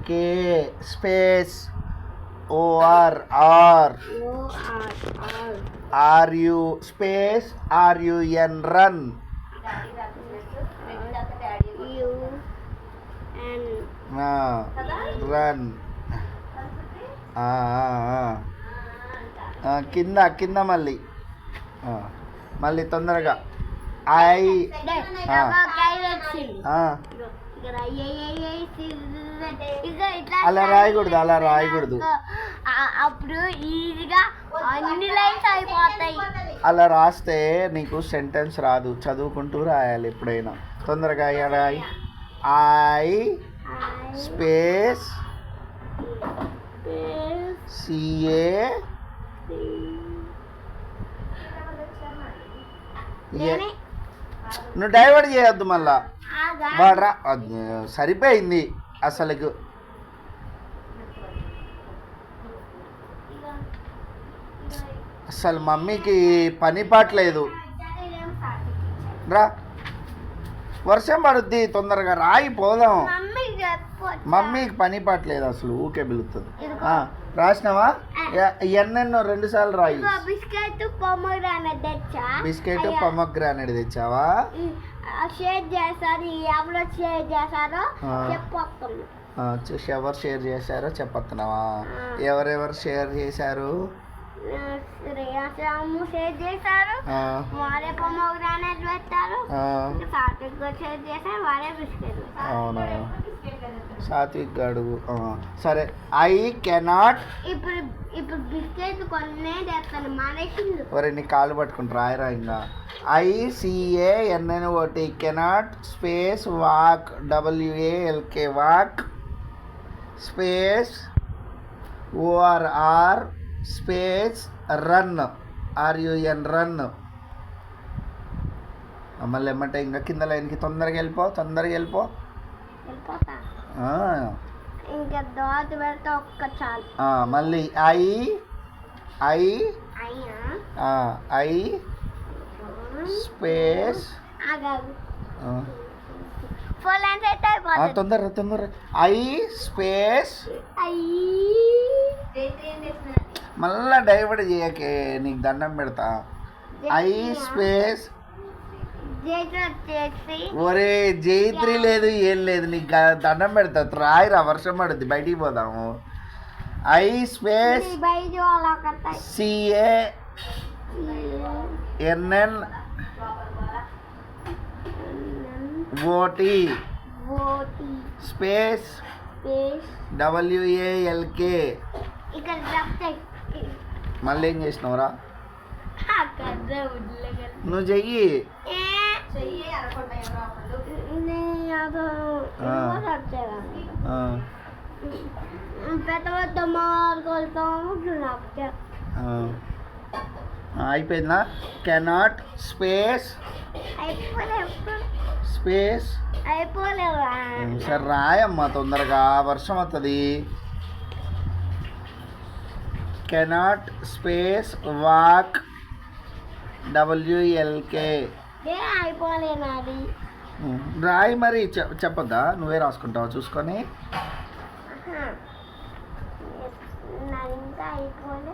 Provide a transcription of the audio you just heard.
కే space O R R R U space R U N run run కింద కింద మళ్ళీ మళ్ళీ తొందరగా ఐ అలా రాయకూడదు అప్పుడు ఈజీగా అన్ని లైన్స్ అయిపోతాయి. అలా రాస్తే నీకు సెంటెన్స్ రాదు, చదువుకుంటూ రాయాలి ఎప్పుడైనా. తొందరగా రాయి. ఐ స్పేస్ సిఏ నువ్వు డైవర్ట్ చేయొద్దు మళ్ళా. వాడరా సరిపోయింది అసలుకు. అసలు మమ్మీకి పని పాటలేదు. రా వర్షం పడుద్ది, తొందరగా రాయి పోదాం. మమ్మీకి పని పాటలేదు అసలు, ఊకే పిలుస్తుంది. రాసినావా? ఎన్నెన్నో 2 సార్లు రాయి. బిస్కెట్ పొమగ్రానేట్ తెచ్చావా? షేర్ చేశారు, ఎవరు షేర్ చేశారో ఎవరు షేర్ చేశారో చెప్పొస్తున్నావా? ఎవరెవరు షేర్ చేశారు? శ్రేయాశ్రాము షేర్ చేశారు, వారే పొమగ్రానేట్ పెట్టారు, సాత్విక్ షేర్ చేశారు, వారే బిస్కెట్. అవునా? సాత్విక్ గాడు. సరే. I cannot. ఇప్పుడు బిస్కెట్ కొన్నే చేస్తాను మానేసిండు. ఒరే నీ కాలు పట్టుకుని రాయరా ఇంకా. ICANNOT cannot space walk WALK walk space ORR space run RUN run. మళ్ళీ ఏమంటే ఇంకా కింద లైన్కి తొందరగా వెళ్ళిపో. ఇంకా దోత పెడితే ఒక్క చాలు. మళ్ళీ ఐ స్పేస్ తొందర ఐ స్పేస్. మళ్ళా డైవర్ట్ చేయకే, నీకు దండం పెడతా. I space. ఒరే జైత్రి లేదు, ఏం లేదు, నీకు దండం పెడతా. రాయిరా, వర్షం పడుద్ది, బయటికి పోదాము. I space CANNOT space WALK. మళ్ళీ ఏం చేసినావురా? నువ్వు చెయ్యి. అయిపోయిందా? కెనాట్ స్పేస్ సరే రాయమ్మా తొందరగా, వర్షం వస్తుంది. Cannot space walk WLK. రాయి మరి, చెప్పద్దా? నువ్వే రాసుకుంటావా చూసుకొని? ఇంకా అయిపోలే.